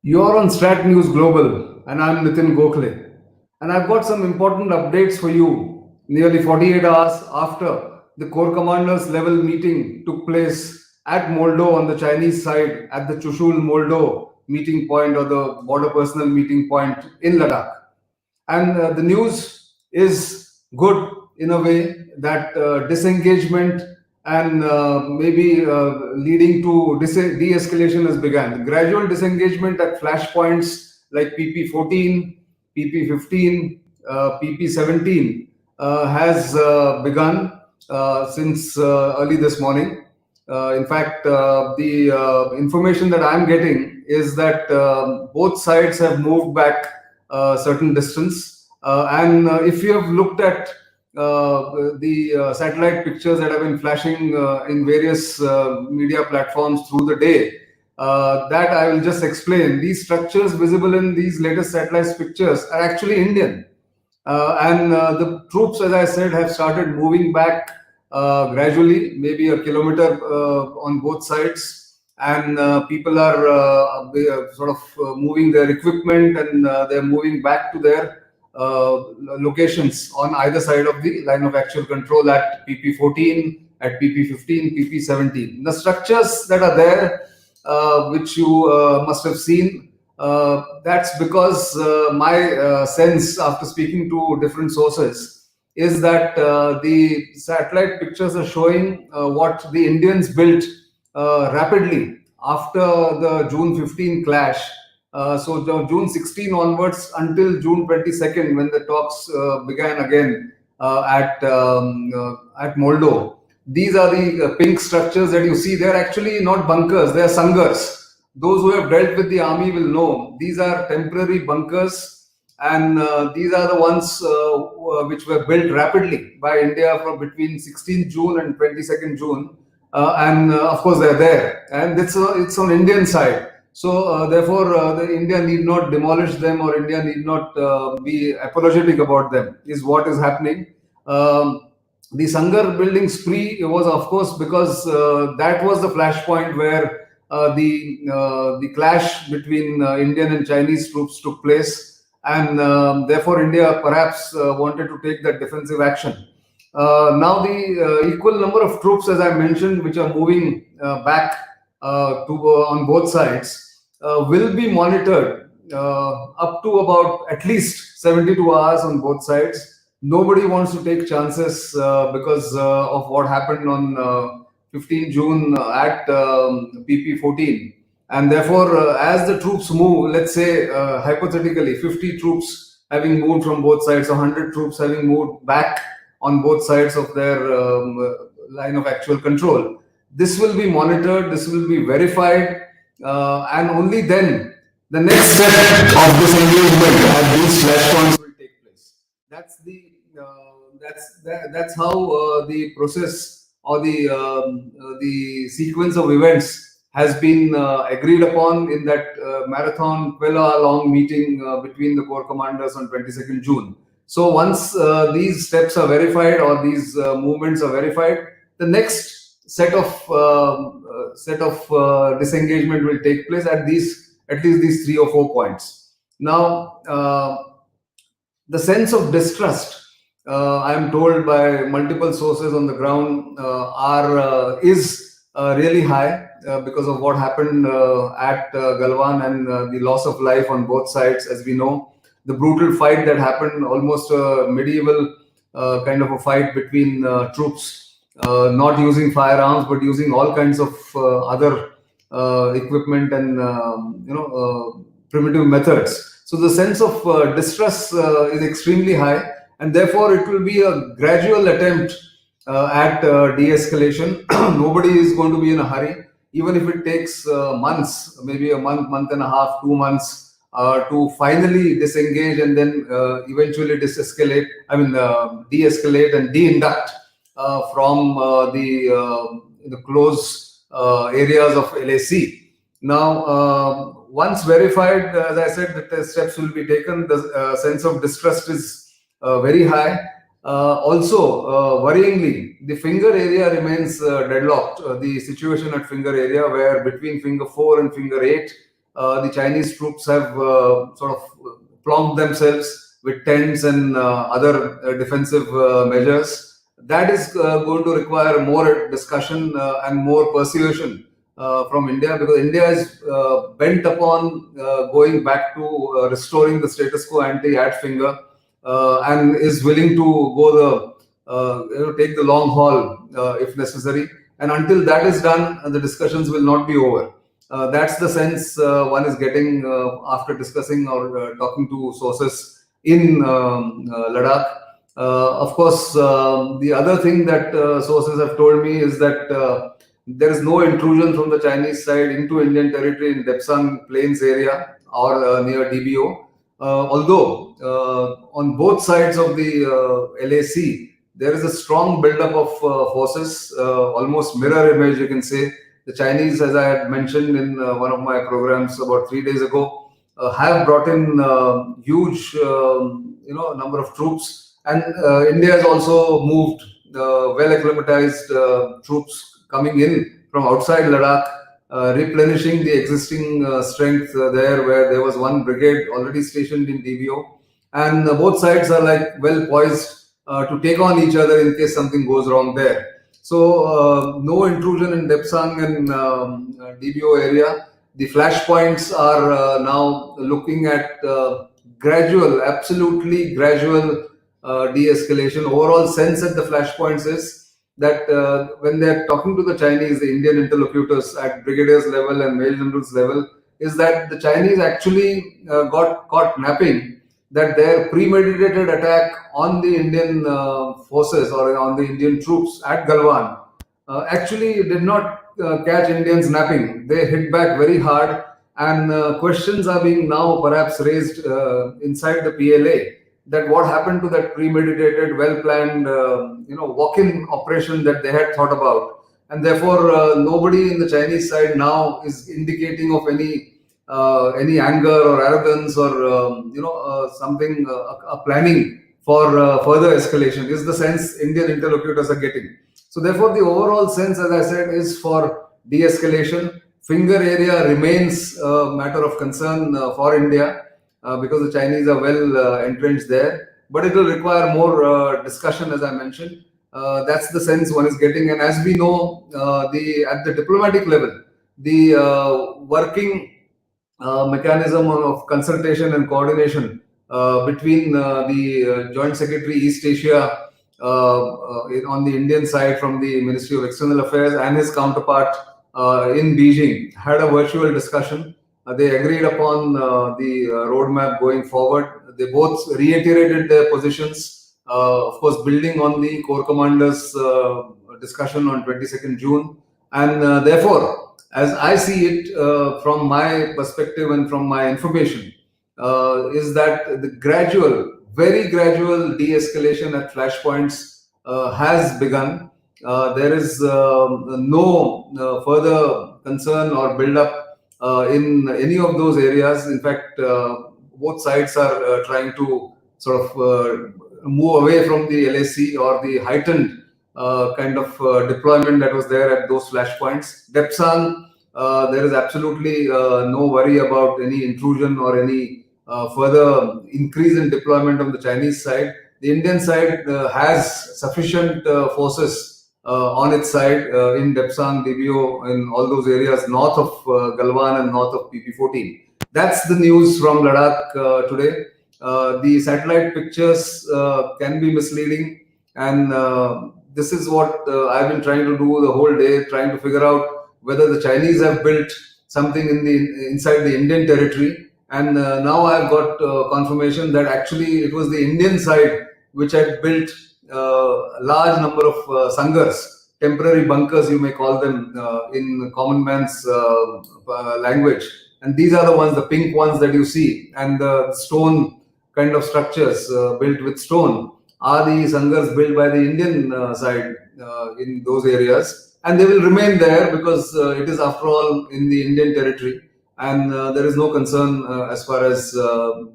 You're on StratNews Global, and I'm Nitin Gokhale. And I've got some important updates for you. Nearly 48 hours after the Corps Commanders level meeting took place at Moldo on the Chinese side at the Chushul Moldo meeting point, or the border personnel meeting point in Ladakh. And the news is good in a way that disengagement and maybe leading to de-escalation has begun. The gradual disengagement at flashpoints like PP14, PP15, PP17 has begun since early this morning. In fact, the information that I'm getting is that both sides have moved back a certain distance. And if you have looked at the satellite pictures that have been flashing in various media platforms through the day, that I will just explain. These structures visible in these latest satellite pictures are actually Indian. And the troops, as I said, have started moving back gradually, maybe a kilometer on both sides. And people are sort of moving their equipment, and they're moving back to their locations on either side of the line of actual control at PP14, at PP15, PP17. The structures that are there, which you must have seen, that's because my sense after speaking to different sources is that the satellite pictures are showing what the Indians built rapidly after the June 15 clash. So June 16 onwards until June 22nd, when the talks began again at Moldo. These are the pink structures that you see. They're actually not bunkers, they are sangars. Those who have dealt with the army will know these are temporary bunkers, and these are the ones which were built rapidly by India from between 16th June and 22nd June. And of course they're there, and it's on Indian side. So therefore, the India need not demolish them, or India need not be apologetic about them, is what is happening. The Sangar building spree was, of course, because that was the flashpoint where the clash between Indian and Chinese troops took place, and therefore India perhaps wanted to take that defensive action. Now the equal number of troops, as I mentioned, which are moving back on both sides, will be monitored up to about at least 72 hours on both sides. Nobody wants to take chances because of what happened on 15 June at PP14. And therefore, as the troops move, let's say hypothetically 50 troops having moved from both sides, 100 troops having moved back on both sides of their line of actual control, this will be monitored, this will be verified, and only then the next step of disengagement at these flashpoints will take place. That's how the process, or the sequence of events has been agreed upon in that marathon 12-hour long meeting between the Corps commanders on 22nd June. So once these steps are verified, or these movements are verified, the next set of disengagement will take place at least these 3 or 4 points. Now, the sense of distrust, I am told by multiple sources on the ground, is really high because of what happened at Galwan, and the loss of life on both sides, as we know. The brutal fight that happened, almost a medieval kind of a fight between troops, not using firearms but using all kinds of other equipment and primitive methods. So the sense of distress is extremely high, and therefore it will be a gradual attempt at de-escalation. Nobody is going to be in a hurry, even if it takes months, maybe a month and a half, 2 months, to finally disengage and then eventually de-escalate and de-induct from the close areas of LAC. Now, once verified, as I said, that the steps will be taken. The sense of distrust is very high. Also, worryingly, the finger area remains deadlocked. The situation at finger area, where between finger 4 and finger 8, the Chinese troops have sort of plonked themselves with tents and other defensive measures. That is going to require more discussion and more persuasion from India, because India is bent upon going back to restoring the status quo ante at finger, and is willing to go take the long haul if necessary. And until that is done, the discussions will not be over. That's the sense one is getting after discussing or talking to sources in Ladakh. Of course, the other thing that sources have told me is that there is no intrusion from the Chinese side into Indian territory in Depsang Plains area or near DBO. Although on both sides of the LAC, there is a strong buildup of forces, almost mirror image, you can say. The Chinese, as I had mentioned in one of my programs about 3 days ago, have brought in huge, number of troops, and India has also moved well acclimatized troops coming in from outside Ladakh, replenishing the existing strength there, where there was one brigade already stationed in DBO, and both sides are like well poised to take on each other in case something goes wrong there. So no intrusion in Depsang and DBO area. The flashpoints are now looking at gradual, absolutely gradual de-escalation. Overall sense at the flashpoints is that when they are talking to the Chinese, the Indian interlocutors at brigadiers level and major generals level, is that the Chinese actually got caught napping, that their premeditated attack on the Indian forces or on the Indian troops at Galwan actually did not catch Indians napping. They hit back very hard, and questions are being now perhaps raised inside the PLA, that what happened to that premeditated, well-planned, walk-in operation that they had thought about, and therefore nobody in the Chinese side now is indicating of any anger or arrogance or something, a planning for further escalation is the sense Indian interlocutors are getting. So therefore the overall sense, as I said, is for de-escalation. Finger area remains a matter of concern for India because the Chinese are well entrenched there, but it will require more discussion, as I mentioned. That's the sense one is getting, and as we know, at the diplomatic level, the working mechanism of consultation and coordination between the Joint Secretary East Asia on the Indian side from the Ministry of External Affairs and his counterpart in Beijing had a virtual discussion. They agreed upon the roadmap going forward. They both reiterated their positions, of course, building on the Corps Commanders' discussion on 22nd June. And therefore, as I see it from my perspective and from my information, is that the very gradual de-escalation at flashpoints has begun. There is no further concern or build-up in any of those areas. In fact, both sides are trying to sort of move away from the LAC or the heightened kind of deployment that was there at those flashpoints. Depsang, there is absolutely no worry about any intrusion or any further increase in deployment on the Chinese side. The Indian side has sufficient forces on its side in Depsang, DBO, in all those areas north of Galwan and north of PP14. That's the news from Ladakh today. The satellite pictures can be misleading, and this is what I've been trying to do the whole day, trying to figure out whether the Chinese have built something inside the Indian territory. And now I've got confirmation that actually it was the Indian side which had built a large number of sangars, temporary bunkers, you may call them in common man's language. And these are the ones, the pink ones that you see, and the stone kind of structures built with stone are the sangars built by the Indian side in those areas. And they will remain there because it is, after all, in the Indian territory. And there is no concern as far as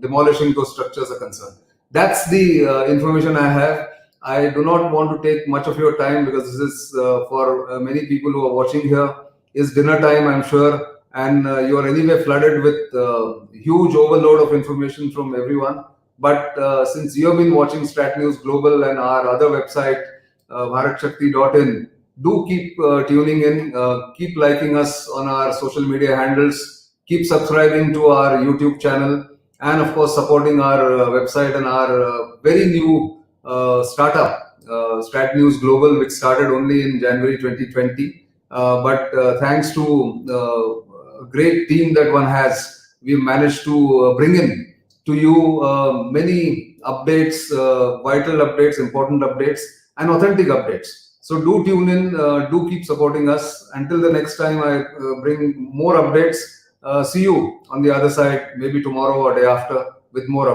demolishing those structures are concerned. That's the information I have. I do not want to take much of your time because this is for many people who are watching here is dinner time, I'm sure. and you are anyway flooded with huge overload of information from everyone. But since you have been watching StratNews Global and our other website, bharatshakti.in, do keep tuning in, keep liking us on our social media handles, keep subscribing to our YouTube channel, and of course supporting our website and our very new startup, StratNews Global, which started only in January 2020. But thanks to a great team that one has, we've managed to bring in to you many updates, vital updates, important updates, and authentic updates. So do tune in, do keep supporting us. Until the next time I bring more updates, see you on the other side, maybe tomorrow or day after with more updates.